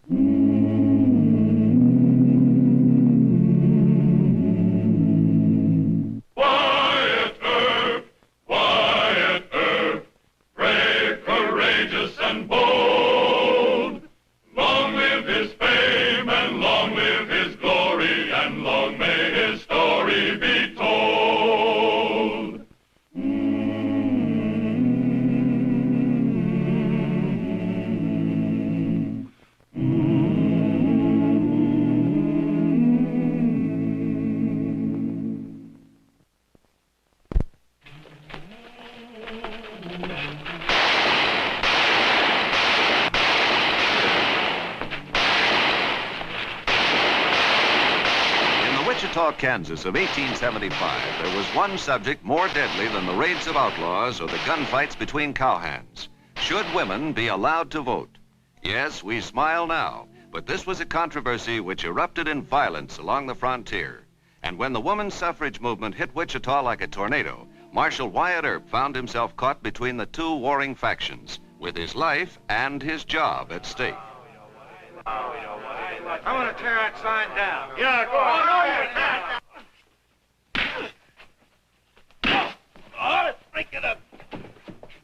Wyatt Earp, Wyatt Earp, brave, courageous, and bold. Long live his fame, and long live his glory, and long may his story be told. Wichita, Kansas of 1875, there was one subject more deadly than the raids of outlaws or the gunfights between cowhands. Should women be allowed to vote? Yes, we smile now, but this was a controversy which erupted in violence along the frontier. And when the women's suffrage movement hit Wichita like a tornado, Marshal Wyatt Earp found himself caught between the two warring factions, with his life and his job at stake. I want to tear that sign down. Yeah, go on. Oh, break it up.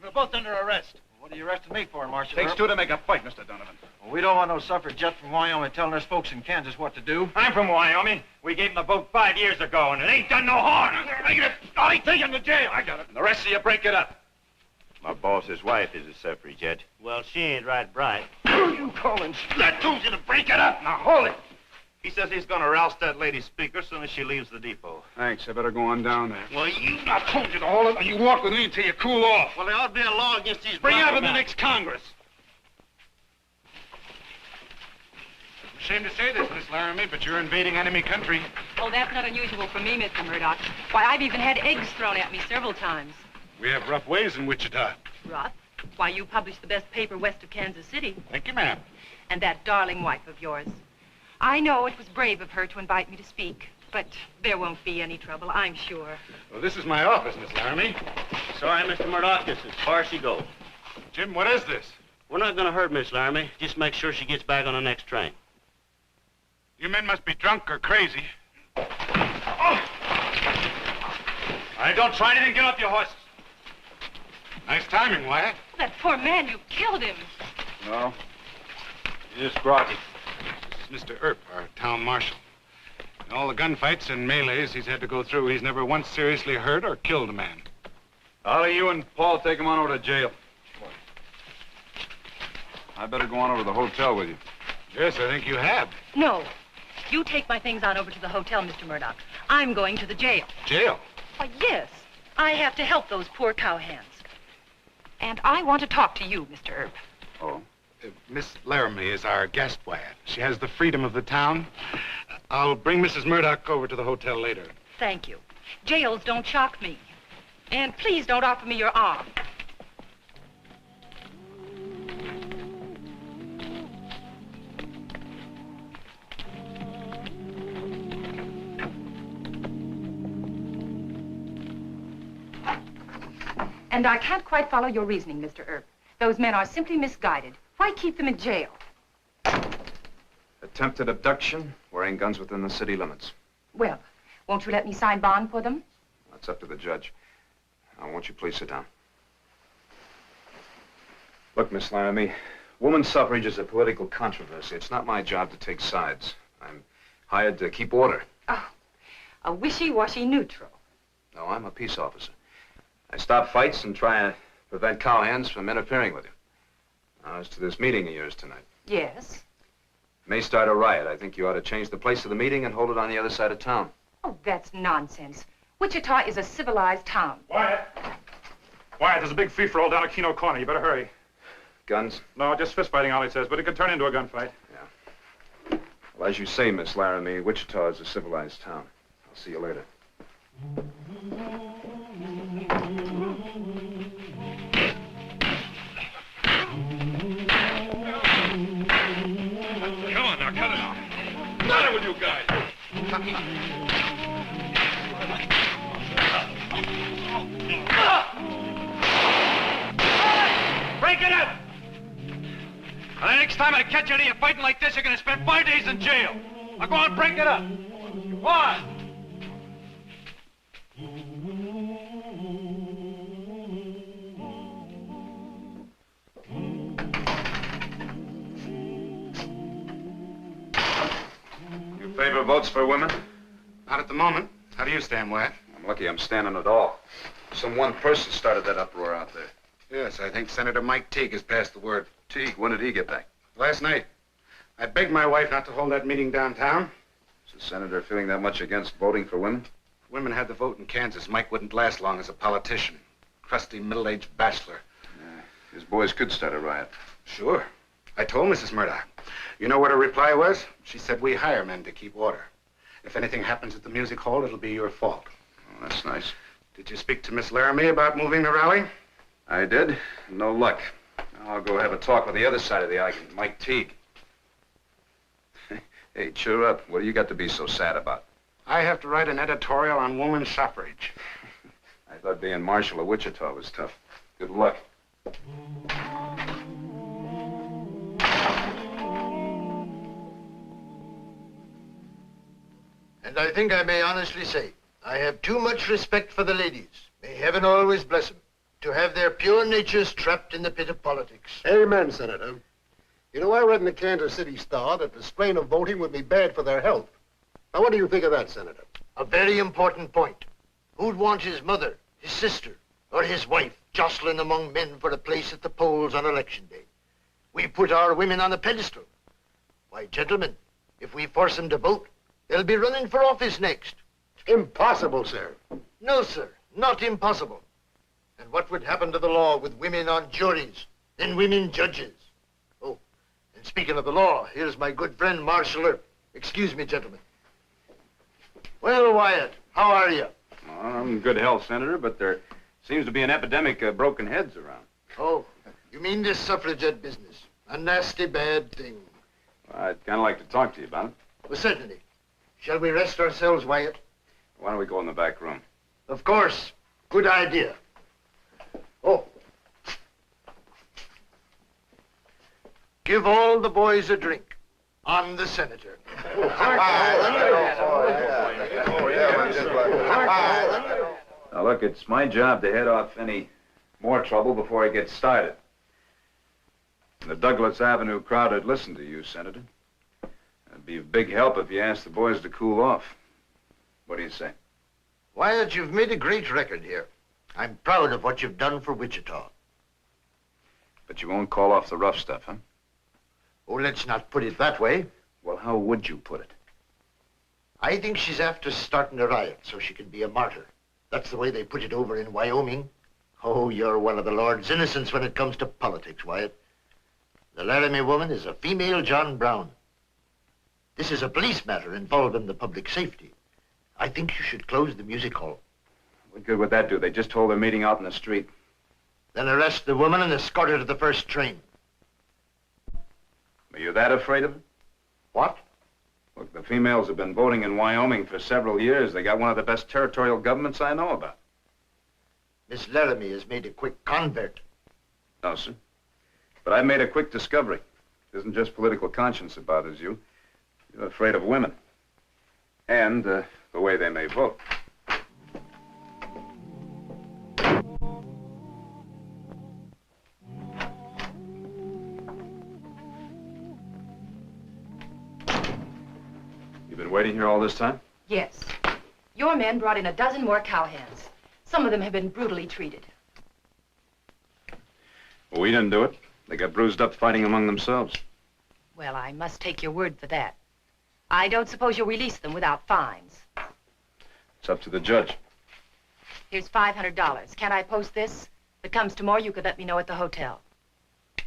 We're both under arrest. What are you arresting me for, Marshal? Takes two to make a fight, Mr. Donovan. Well, we don't want no suffragette from Wyoming telling us folks in Kansas what to do. I'm from Wyoming. We gave him the vote 5 years ago, and it ain't done no harm. Make it all he take him to jail. I got it. And the rest of you break it up. My boss's wife is a suffragette. Well, she ain't right bright. Who you calling? That told you to break it up. Now hold it. He says he's gonna roust that lady speaker as soon as she leaves the depot. Thanks. I better go on down there. Well, I told you to hold it, and you walk with me until you cool off. Well, there ought to be a law against these... Bring it up in the men. next Congress. I'm ashamed to say this, Miss Laramie, but you're invading enemy country. Oh, that's not unusual for me, Mr. Murdoch. Why, I've even had eggs thrown at me several times. We have rough ways in Wichita. Rough? Why, you publish the best paper west of Kansas City. Thank you, ma'am. And that darling wife of yours. I know it was brave of her to invite me to speak, but there won't be any trouble, I'm sure. Well, this is my office, Miss Laramie. Sorry, Mr. Murdoch, it's as far as she goes. Jim, what is this? We're not gonna hurt Miss Laramie. Just make sure she gets back on the next train. You men must be drunk or crazy. Oh! All right, don't try anything. Get off your horses. Nice timing, Wyatt. That poor man, you killed him. No. You just groggy. This is Mr. Earp, our town marshal. In all the gunfights and melees he's had to go through, he's never once seriously hurt or killed a man. Ollie, you and Paul take him on over to jail. I better go on over to the hotel with you. Yes, I think you have. No. You take my things on over to the hotel, Mr. Murdoch. I'm going to the jail. Jail? Why, yes. I have to help those poor cowhands. And I want to talk to you, Mr. Earp. Oh? Miss Laramie is our guest, Wyatt. She has the freedom of the town. I'll bring Mrs. Murdoch over to the hotel later. Thank you. Jails don't shock me. And please don't offer me your arm. And I can't quite follow your reasoning, Mr. Earp. Those men are simply misguided. Why keep them in jail? Attempted abduction, wearing guns within the city limits. Well, won't you let me sign bond for them? That's up to the judge. Now, won't you please sit down? Look, Miss Laramie, woman suffrage is a political controversy. It's not my job to take sides. I'm hired to keep order. Oh, a wishy-washy neutral. No, I'm a peace officer. I stop fights and try to prevent cowhands from interfering with you. Now, as to this meeting of yours tonight. Yes? May start a riot. I think you ought to change the place of the meeting and hold it on the other side of town. Oh, that's nonsense. Wichita is a civilized town. Wyatt! Wyatt, there's a big free-for-all down at Keno Corner. You better hurry. Guns? No, just fist-fighting, Ollie says, but it could turn into a gunfight. Yeah. Well, as you say, Miss Laramie, Wichita is a civilized town. I'll see you later. Come on now, cut it out. Cut it with you guys. Break it up! The next time I catch any of you fighting like this, you're going to spend 5 days in jail. Now go on, break it up. Go on. You favor votes for women? Not at the moment. How do you stand, Wyatt? I'm lucky I'm standing at all. Some one person started that uproar out there. Yes, I think Senator Mike Teague has passed the word. Teague, when did he get back? Last night. I begged my wife not to hold that meeting downtown. Is the senator feeling that much against voting for women? If women had the vote in Kansas, Mike wouldn't last long as a politician. Crusty, middle-aged bachelor. His boys could start a riot. Sure. I told Mrs. Murdoch. You know what her reply was? She said, we hire men to keep order. If anything happens at the music hall, it'll be your fault. Oh, that's nice. Did you speak to Miss Laramie about moving the rally? I did. No luck. Now I'll go have a talk with the other side of the argument, Mike Teague. Hey, cheer up. What do you got to be so sad about? I have to write an editorial on women's suffrage. I thought being Marshal of Wichita was tough. Good luck. And I think I may honestly say, I have too much respect for the ladies. May heaven always bless them. To have their pure natures trapped in the pit of politics. Amen, Senator. You know, I read in the Kansas City Star that the strain of voting would be bad for their health. Now, what do you think of that, Senator? A very important point. Who'd want his mother, his sister, or his wife jostling among men for a place at the polls on election day? We put our women on a pedestal. Why, gentlemen, if we force them to vote, they'll be running for office next. Impossible, sir. No, sir, not impossible. And what would happen to the law with women on juries and women judges? Oh, and speaking of the law, here's my good friend Marshal Earp. Excuse me, gentlemen. Well, Wyatt, how are you? Well, I'm in good health, Senator, but there seems to be an epidemic of broken heads around. Oh, you mean this suffragette business? A nasty bad thing. Well, I'd kind of like to talk to you about it. Well, certainly. Shall we rest ourselves, Wyatt? Why don't we go in the back room? Of course. Good idea. Oh. Give all the boys a drink. On the Senator. Now, look, it's my job to head off any more trouble before it gets started. The Douglas Avenue crowd would listen to you, Senator. It'd be a big help if you asked the boys to cool off. What do you say? Wyatt, you've made a great record here. I'm proud of what you've done for Wichita. But you won't call off the rough stuff, huh? Oh, let's not put it that way. Well, how would you put it? I think she's after starting a riot so she can be a martyr. That's the way they put it over in Wyoming. Oh, you're one of the Lord's innocents when it comes to politics, Wyatt. The Laramie woman is a female John Brown. This is a police matter involving the public safety. I think you should close the music hall. What good would that do? They just hold their meeting out in the street. Then arrest the woman and escort her to the first train. Are you that afraid of it? What? Look, the females have been voting in Wyoming for several years. They got one of the best territorial governments I know about. Miss Laramie has made a quick convert. No, sir. But I've made a quick discovery. It isn't just political conscience that bothers you. You're afraid of women. And the way they may vote. You've been waiting here all this time? Yes. Your men brought in a dozen more cowhands. Some of them have been brutally treated. Well, we didn't do it. They got bruised up fighting among themselves. Well, I must take your word for that. I don't suppose you'll release them without fines. It's up to the judge. Here's $500. Can I post this? If it comes to more, you could let me know at the hotel.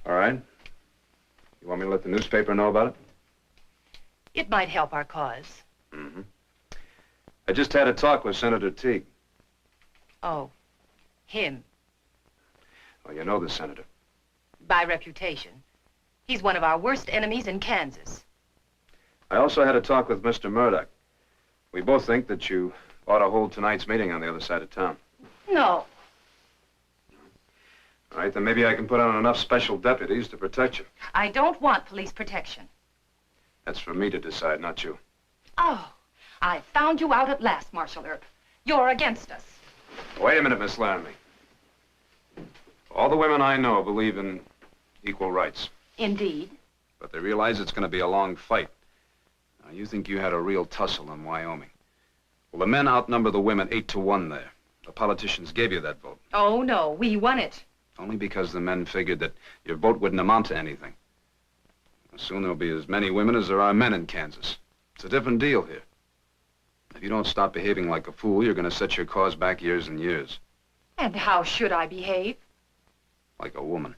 All right. You want me to let the newspaper know about it? It might help our cause. Mm-hmm. I just had a talk with Senator Teague. Oh, him. Well, you know the senator. By reputation. He's one of our worst enemies in Kansas. I also had a talk with Mr. Murdoch. We both think that you ought to hold tonight's meeting on the other side of town. No. All right, then maybe I can put on enough special deputies to protect you. I don't want police protection. That's for me to decide, not you. Oh, I found you out at last, Marshal Earp. You're against us. Wait a minute, Miss Laramie. All the women I know believe in equal rights. Indeed. But they realize it's going to be a long fight. Now, you think you had a real tussle in Wyoming. Well, the men outnumber the women 8-1 there. The politicians gave you that vote. Oh, no, we won it. Only because the men figured that your vote wouldn't amount to anything. Soon there'll be as many women as there are men in Kansas. It's a different deal here. If you don't stop behaving like a fool, you're going to set your cause back years and years. And how should I behave? Like a woman.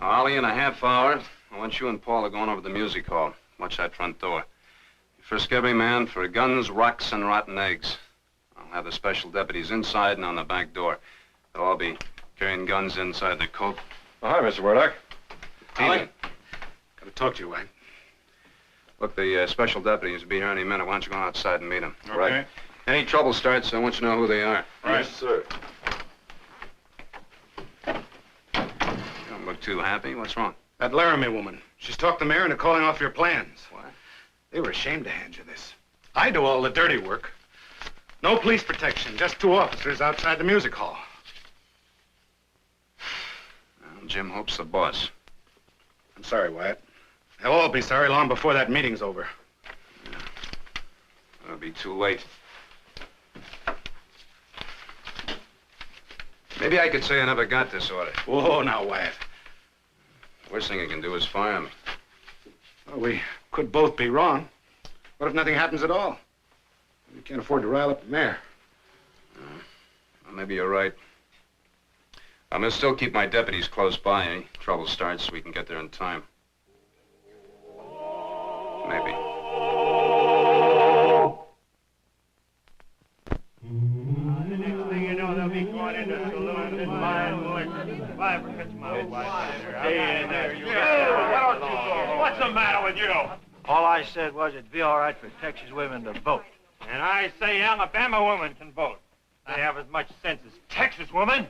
Ollie, in a half hour, I want you and Paul to go on over to the music hall. Watch that front door. Frisk every man for guns, rocks, and rotten eggs. I'll have the special deputies inside and on the back door. They'll all be carrying guns inside their coat. Oh, hi, Mr. Murdoch. Ollie, Gotta talk to you, Wyatt. look, the special deputies will be here any minute. Why don't you go outside and meet them? Okay. Right. Any trouble starts, I want you to know who they are. Right. Yes, sir. You don't look too happy. What's wrong? That Laramie woman. She's talked the mayor into calling off your plans. What? They were ashamed to hand you this. I do all the dirty work. No police protection, just 2 officers outside the music hall. Well, Jim Hope's the boss. I'm sorry, Wyatt. They'll all be sorry long before that meeting's over. It'll be too late. Maybe I could say I never got this order. Whoa, now, Wyatt. Worst thing you can do is fire me. Well, we could both be wrong. What if nothing happens at all? We can't afford to rile up the mayor. Well, maybe you're right. I'm gonna still keep my deputies close by. Any trouble starts, so we can get there in time. Maybe. The next thing you know, they'll be going into saloons and buying liquor. What's the matter with you? All I said was it'd be all right for Texas women to vote. And I say Alabama women can vote. They have as much sense as Texas women.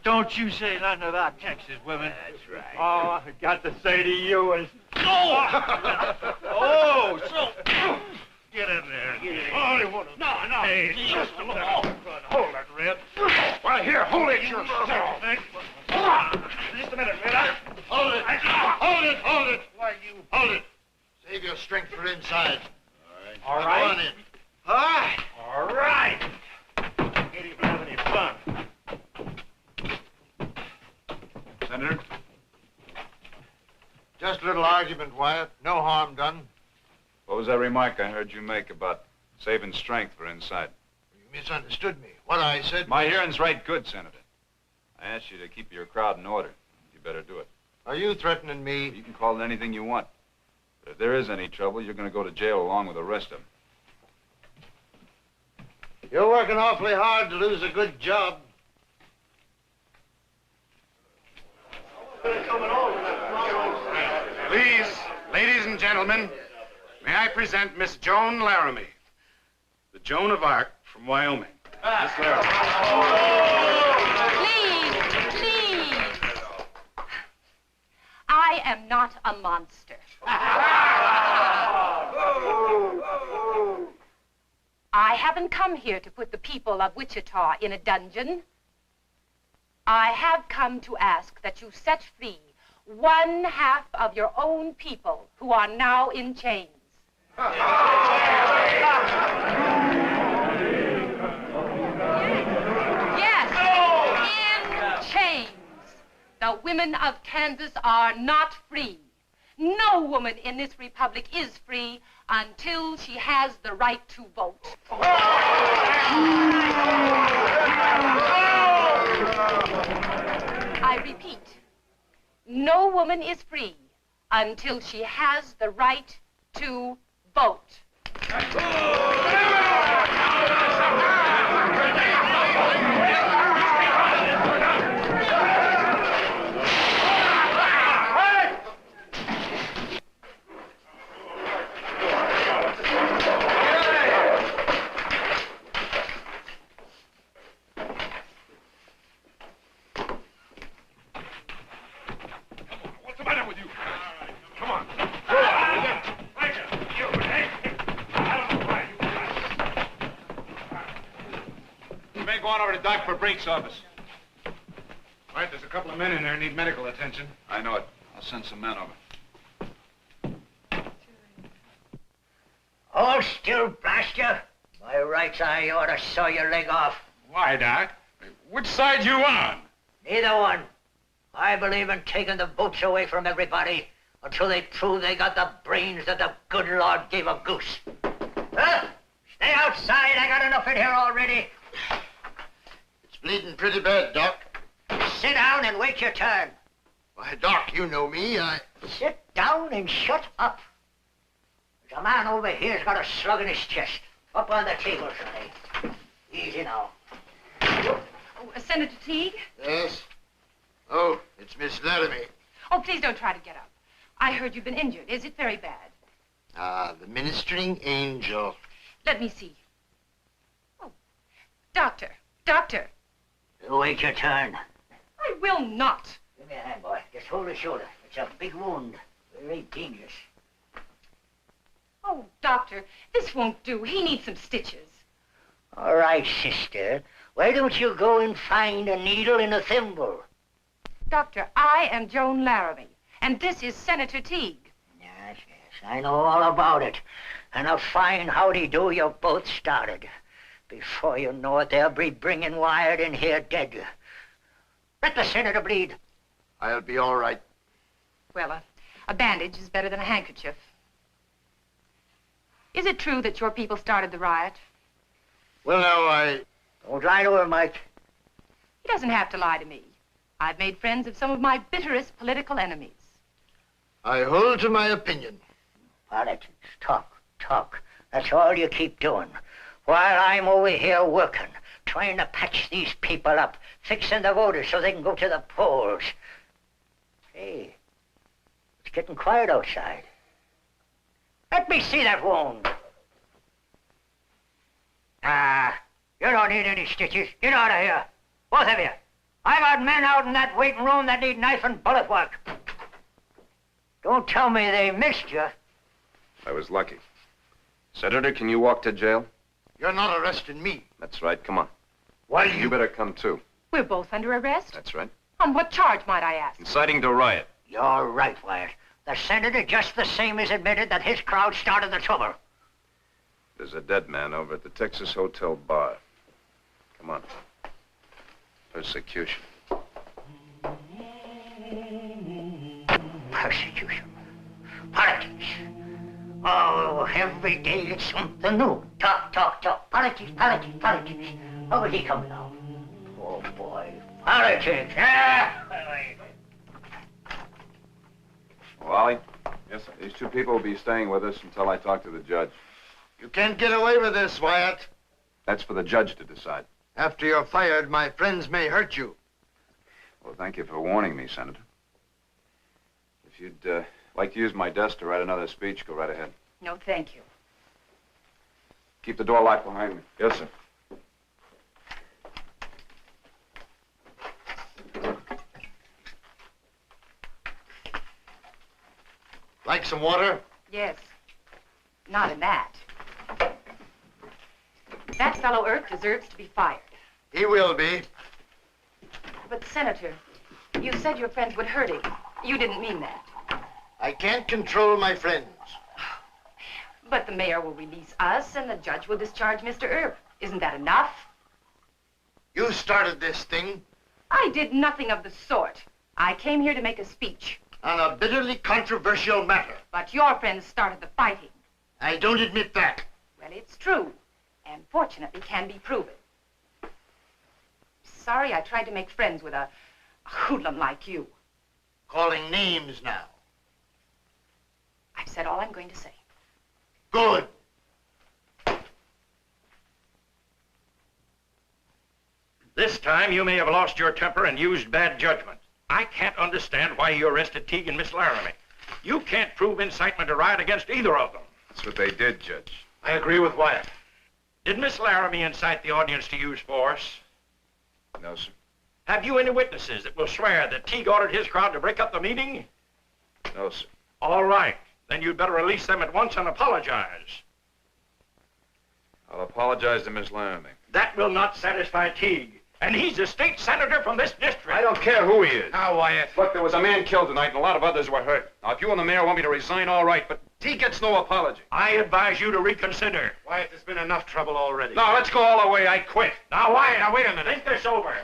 Don't you say nothing about Texas women. That's right. All I got to say to you is... Oh, so... Get in there. Get in. Oh, no. Hey, just a minute. Hold it, Red. Right here, hold it yourself. Just a minute, Red. Hold it. Hold it. Why, you hold it. Save your strength for inside. All right. Go on in. All right. All right. Can't even have any fun. Senator? Just a little argument, Wyatt. No harm done. What was that remark I heard you make about saving strength for inside? You misunderstood me. What I said... My hearing's right good, Senator. I asked you to keep your crowd in order. You better do it. Are you threatening me? You can call it anything you want. But if there is any trouble, you're going to go to jail along with the rest of them. You're working awfully hard to lose a good job. Please, ladies and gentlemen, may I present Miss Joan Laramie, the Joan of Arc from Wyoming. Miss Laramie. Please. I am not a monster. I haven't come here to put the people of Wichita in a dungeon. I have come to ask that you set free 1/2 of your own people who are now in chains. Yes, in chains. The women of Kansas are not free. No woman in this republic is free until she has the right to vote. I repeat, no woman is free until she has the right to vote. What's the matter with you? Come on. You may go on over to Doc for Brink's office. All right, there's a couple of men in there who need medical attention. I know it. I'll send some men over. Hold still, blast you. By rights, I ought to saw your leg off. Why, Doc? Which side you on? Neither one. I believe in taking the votes away from everybody until they prove they got the brains that the good Lord gave a goose. Huh? Stay outside. I got enough in here already. It's bleeding pretty bad, Doc. Sit down and wait your turn. Why, Doc, you know me. Sit down and shut up. There's a man over here's got a slug in his chest. Up on the table, Sonny. Easy now. Oh, Senator Teague? Yes? Oh, it's Miss Laramie. Oh, please don't try to get up. I heard you've been injured. Is it very bad? Ah, the ministering angel. Let me see. Oh, doctor. Doctor. You wait your turn. I will not. Give me a hand, boy. Just hold his shoulder. It's a big wound. Very dangerous. Oh, doctor, this won't do. He needs some stitches. All right, sister. Why don't you go and find a needle and a thimble? Doctor, I am Joan Laramie, and this is Senator Teague. Yes, yes, I know all about it. And a fine howdy-do you both started. Before you know it, they'll be bringing Wyatt in here dead. Let the senator bleed. I'll be all right. Well, a bandage is better than a handkerchief. Is it true that your people started the riot? Well, now, Don't lie to her, Mike. He doesn't have to lie to me. I've made friends of some of my bitterest political enemies. I hold to my opinion. Politics. Talk. That's all you keep doing. While I'm over here working, trying to patch these people up, fixing the voters so they can go to the polls. Hey, it's getting quiet outside. Let me see that wound. You don't need any stitches. Get out of here. Both of you. I got men out in that waiting room that need knife and bullet work. Don't tell me they missed you. I was lucky. Senator, can you walk to jail? You're not arresting me. That's right. Come on. Why, You better come, too. We're both under arrest? That's right. On what charge, might I ask? Inciting to riot. You're right, Wyatt. The senator just the same as admitted that his crowd started the trouble. There's a dead man over at the Texas Hotel bar. Come on. Persecution. Persecution. Politics. Oh, every day it's something new. Talk. Politics. How would he come now? Oh, boy. Politics. Wally? Yes, sir. These two people will be staying with us until I talk to the judge. You can't get away with this, Wyatt. That's for the judge to decide. After you're fired, my friends may hurt you. Well, thank you for warning me, Senator. If you'd like to use my desk to write another speech, go right ahead. No, thank you. Keep the door locked behind me. Yes, sir. Like some water? Yes. Not in that. That fellow Earp deserves to be fired. He will be. But, Senator, you said your friends would hurt him. You didn't mean that. I can't control my friends. But the mayor will release us, and the judge will discharge Mr. Earp. Isn't that enough? You started this thing. I did nothing of the sort. I came here to make a speech. on a bitterly controversial matter. But your friends started the fighting. I don't admit that. Well, it's true, and fortunately can be proven. Sorry I tried to make friends with a hoodlum like you. Calling names now. I've said all I'm going to say. Good. This time you may have lost your temper and used bad judgment. I can't understand why you arrested Teague and Miss Laramie. You can't prove incitement to riot against either of them. That's what they did, Judge. I agree with Wyatt. Did Miss Laramie incite the audience to use force? No, sir. Have you any witnesses that will swear that Teague ordered his crowd to break up the meeting? No, sir. All right. Then you'd better release them at once and apologize. I'll apologize to Miss Laramie. That will not satisfy Teague. And he's a state senator from this district. I don't care who he is. Now, Wyatt. Look, there was a man killed tonight and a lot of others were hurt. Now, if you and the mayor want me to resign, all right, but he gets no apology. I advise you to reconsider. Wyatt, there's been enough trouble already. No, let's go all the way. I quit. Now, Wyatt. Now, wait a minute. Think this over.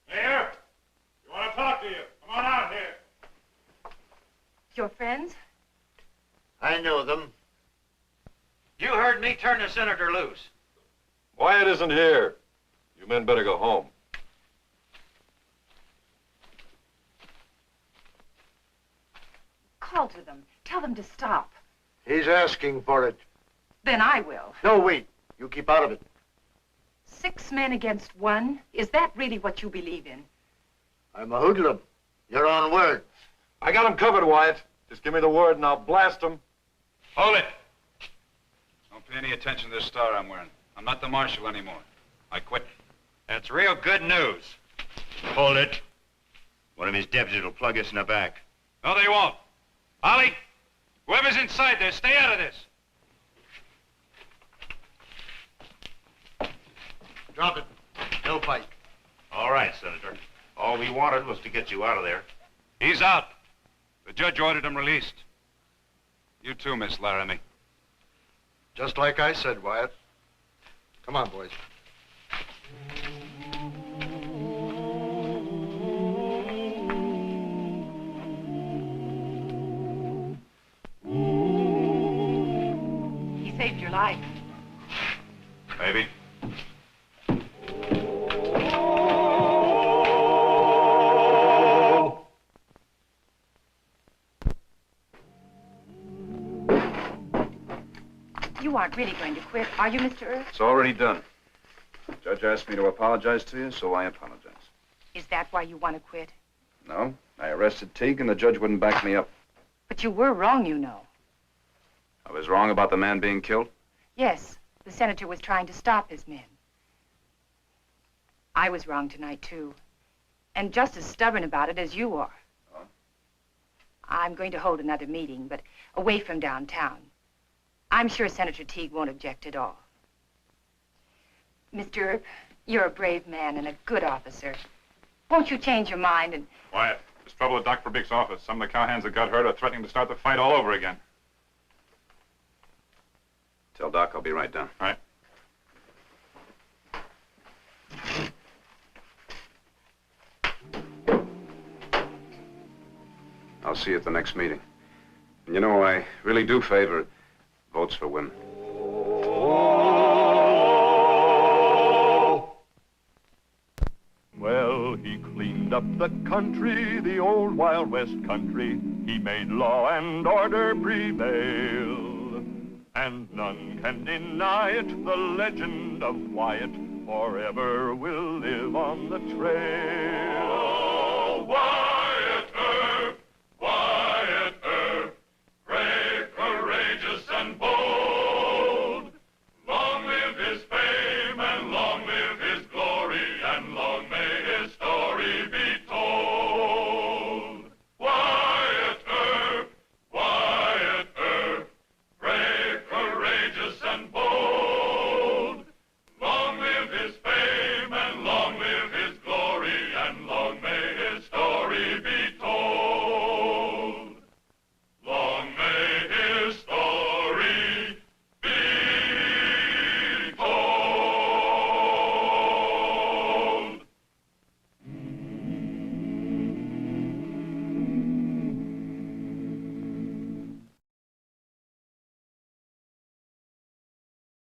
Mayor, you want to talk to you? Come on out here. Your friends? I know them. You heard me turn the senator loose. Wyatt isn't here. You men better go home. Call to them. Tell them to stop. He's asking for it. Then I will. No, wait. You keep out of it. 6 men against 1? Is that really what you believe in? I'm a hoodlum. Your own word. I got him covered, Wyatt. Just give me the word and I'll blast him. Hold it. Don't pay any attention to this star I'm wearing. I'm not the marshal anymore. I quit. That's real good news. Hold it. One of his deputies will plug us in the back. No, they won't. Ollie, whoever's inside there, stay out of this. Drop it. No fight. All right, Senator. All we wanted was to get you out of there. He's out. The judge ordered him released. You too, Miss Laramie. Just like I said, Wyatt. Come on, boys. He saved your life. Maybe. You aren't really going to quit, are you, Mr. Earp? It's already done. The judge asked me to apologize to you, so I apologize. Is that why you want to quit? No, I arrested Teague and the judge wouldn't back me up. But you were wrong, you know. I was wrong about the man being killed? Yes, the senator was trying to stop his men. I was wrong tonight, too. And just as stubborn about it as you are. Huh? I'm going to hold another meeting, but away from downtown. I'm sure Senator Teague won't object at all. Mr. Earp, you're a brave man and a good officer. Won't you change your mind and... Wyatt, there's trouble at Dr. Bick's office. Some of the cowhands that got hurt are threatening to start the fight all over again. Tell Doc I'll be right down. All right. I'll see you at the next meeting. And you know, I really do favor votes for women. Well, he cleaned up the country, the old Wild West country. He made law and order prevail. And none can deny it, the legend of Wyatt forever will live on the trail.